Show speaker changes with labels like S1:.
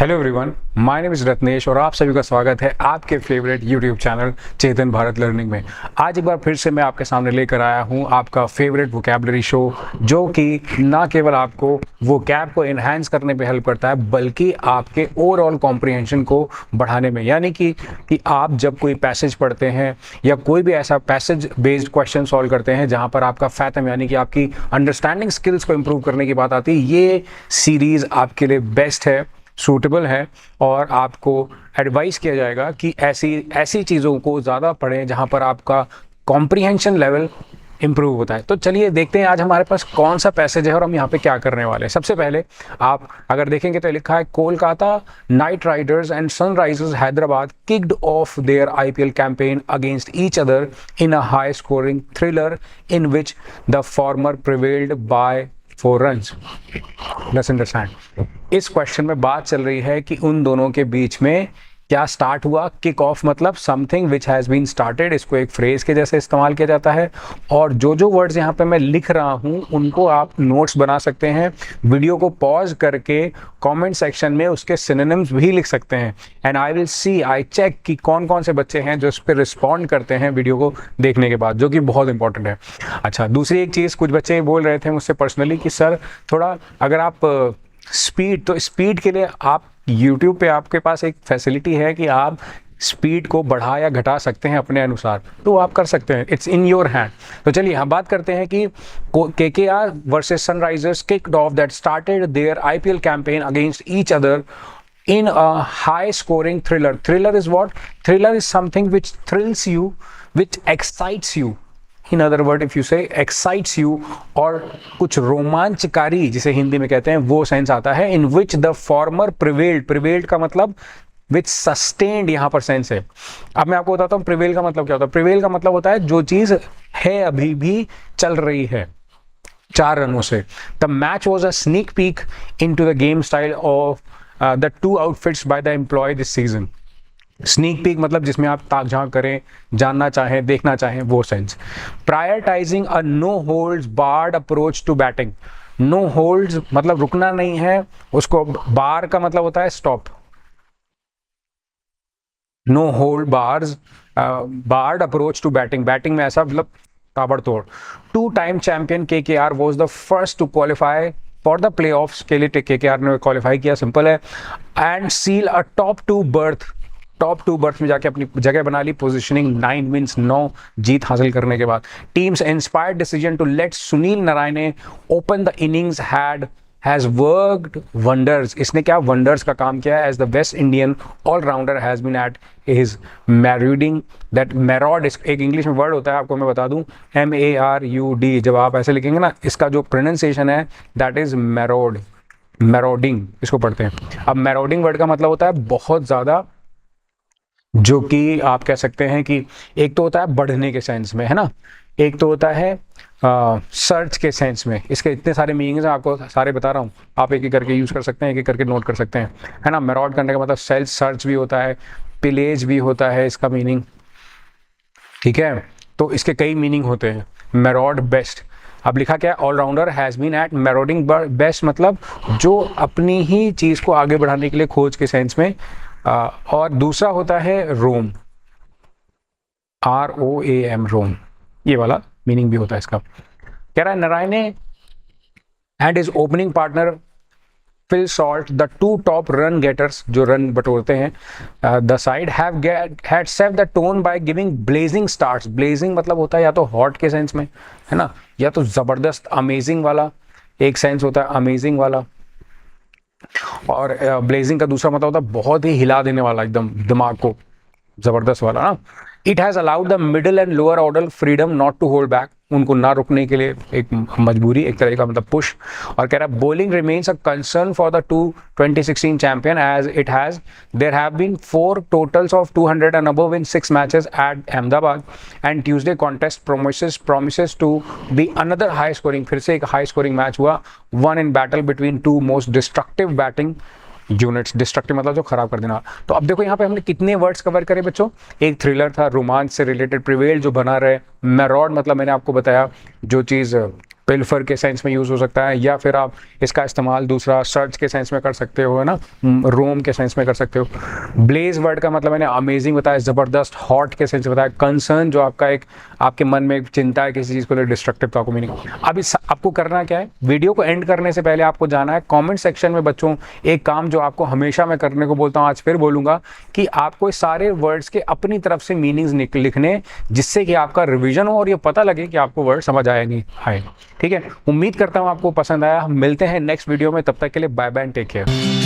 S1: Hello everyone, my name is Ratnesh और आप सभी का स्वागत है आपके फेवरेट यूट्यूब चैनल चेतन भारत लर्निंग में। आज एक बार फिर से मैं आपके सामने लेकर आया हूं आपका फेवरेट वोकैबुलरी शो, जो कि ना केवल आपको वोकैब को एनहांस करने पे हेल्प करता है बल्कि आपके ओवरऑल कॉम्प्रिहेंशन को बढ़ाने में। यानी कि आप जब कोई पैसेज पढ़ते हैं या कोई भी ऐसा पैसेज बेस्ड क्वेश्चन सॉल्व करते हैं जहाँ पर आपका फैथम यानी कि आपकी अंडरस्टैंडिंग स्किल्स को इम्प्रूव करने की बात आती है, ये सीरीज़ आपके लिए बेस्ट है, सूटेबल है और आपको एडवाइस किया जाएगा कि ऐसी चीज़ों को ज़्यादा पढ़ें जहाँ पर आपका कॉम्प्रिहेंशन लेवल इम्प्रूव होता है। तो चलिए देखते हैं आज हमारे पास कौन सा पैसेज है और हम यहाँ पे क्या करने वाले हैं। सबसे पहले आप अगर देखेंगे तो लिखा है Kolkata Knight Riders and Sunrisers Hyderabad kicked off their IPL campaign against each other in a high scoring thriller in which the former prevailed by 4 runs। Let's understand. इस क्वेश्चन में बात चल रही है कि उन दोनों के बीच में क्या स्टार्ट हुआ। किक ऑफ मतलब something which has been started, इसको एक फ्रेज के जैसे इस्तेमाल किया जाता है। और जो वर्ड्स यहाँ पे मैं लिख रहा हूँ उनको आप नोट्स बना सकते हैं, वीडियो को पॉज करके कमेंट सेक्शन में उसके सिनोनिम्स भी लिख सकते हैं। एंड आई चेक कि कौन कौन से बच्चे हैं जो इस पर रिस्पॉन्ड करते हैं वीडियो को देखने के बाद, जो कि बहुत इंपॉर्टेंट है। अच्छा, दूसरी एक चीज़, कुछ बच्चे बोल रहे थे मुझसे पर्सनली कि सर थोड़ा अगर आप स्पीड के लिए आप YouTube पे आपके पास एक फैसिलिटी है कि आप स्पीड को बढ़ा या घटा सकते हैं अपने अनुसार, तो आप कर सकते हैं, इट्स इन योर हैंड। तो चलिए हम बात करते हैं कि KKR versus Sunrisers kicked off that started their IPL campaign against each other in a high scoring thriller. Thriller is what? Thriller is something which thrills you, which excites you. In other words, if you say excites you, और कुछ रोमांचकारी जिसे हिंदी में कहते हैं वो sense आता है। In which the former prevailed का मतलब which sustained यहाँ पर सेंस है। अब मैं आपको बताता हूँ prevail का मतलब क्या होता है। prevail का मतलब होता है जो चीज़ है अभी भी चल रही है 4 रनों से। The match was a sneak peek into the game style of the two outfits by the employee this season। Sneak peek मतलब जिसमें आप ताक झांक करें, जानना चाहें, देखना चाहें, वो sense. Prioritising a no holds barred approach to batting. No holds मतलब रुकना नहीं है, उसको बार का मतलब होता है stop. No hold bars barred approach to batting, batting में ऐसा मतलब ताबड़तोड़। 2 time champion KKR was the first to qualify for the playoffs के लिए KKR ने क्वालिफाई किया, सिंपल है। And seal a top 2 berth में जाके अपनी जगह बना ली। पोजीशनिंग 9 विंस 9 जीत हासिल करने के बाद। Teams inspired decision to let Sunil Narine open the innings has worked wonders. इसने क्या वंडर्स का काम किया है। As the West Indian allrounder has been at his marauding that maraud एक इंग्लिश में वर्ड होता है, आपको मैं बता दूं, MARUD। जब आप ऐसे लिखेंगे ना, इसका जो प्रोनाउंसिएशन है दैट इज मैरोडिंग, इसको पढ़ते हैं। अब मैरोडिंग वर्ड का मतलब होता है बहुत ज़्यादा, जो कि आप कह सकते हैं कि एक तो होता है बढ़ने के सेंस में, है ना, एक तो होता है सर्च के सेंस में। इसके इतने सारे मीनिंग्स हैं, आपको सारे बता रहा हूँ, आप एक एक करके यूज़ कर सकते हैं, एक एक करके नोट कर सकते हैं, है ना। मैरॉड करने का मतलब सेल्फ सर्च भी होता है, पिलेज भी होता है इसका मीनिंग, ठीक है। तो इसके कई मीनिंग होते हैं। मैरॉड बेस्ट, अब लिखा क्या है, allrounder has been at marauding best मतलब जो अपनी ही चीज़ को आगे बढ़ाने के लिए खोज के सेंस में। और दूसरा होता है रोम, ROAM, रोम, ये वाला मीनिंग भी होता है इसका। कह रहा है Narayan and is opening partner Phil Salt the 2 top run getters, जो रन बटोरते हैं, the side had set the tone by giving blazing starts. Blazing मतलब होता है या तो हॉट के सेंस में, है ना, या तो जबरदस्त अमेजिंग वाला एक सेंस होता है, अमेजिंग वाला। और ब्लेजिंग का दूसरा मतलब होता है बहुत ही हिला देने वाला, एकदम दिमाग को जबरदस्त वाला ना। It has allowed the middle and lower order freedom not to hold back, उनको ना रुकने के लिए एक मजबूरी, एक तरह का मतलब पुश। और कह रहा है bowling remains a concern for the 2016 champion as it has there have been 4 totals of 200 and above in 6 matches at Ahmedabad and Tuesday contest promises to be another high scoring, फिर से एक high scoring match हुआ, one in battle between 2 most destructive batting units. Destructive मतलब जो खराब कर देना। तो अब देखो यहाँ पे हमने कितने वर्ड्स कवर करे बच्चों। एक थ्रिलर था, रोमांच से रिलेटेड, प्रिवेल जो बना रहे, मैरॉड मतलब मैंने आपको बताया जो चीज़ पिल्फर के सेंस में यूज़ हो सकता है, या फिर आप इसका इस्तेमाल दूसरा सर्च के सेंस में कर सकते हो, है ना, रोम के सेंस में कर सकते हो। ब्लेज वर्ड का मतलब मैंने अमेजिंग बताया, ज़बरदस्त, हॉट के सेंस में बताया, कंसर्न जो आपका एक आपके मन में एक चिंता है किसी चीज़ को लेकर, डिस्ट्रक्टिव तो आपको मीनिंग। अब इस आपको करना क्या है, वीडियो को एंड करने से पहले आपको जाना है कमेंट सेक्शन में बच्चों, एक काम जो आपको हमेशा मैं करने को बोलता हूँ, आज फिर बोलूँगा, कि आपको सारे वर्ड्स के अपनी तरफ से मीनिंग्स लिखने, जिससे कि आपका रिवीजन हो और ये पता लगे कि आपको वर्ड समझ आया नहीं आए। ठीक है, उम्मीद करता हूँ आपको पसंद आया। हम मिलते हैं नेक्स्ट वीडियो में, तब तक के लिए bye bye and take care.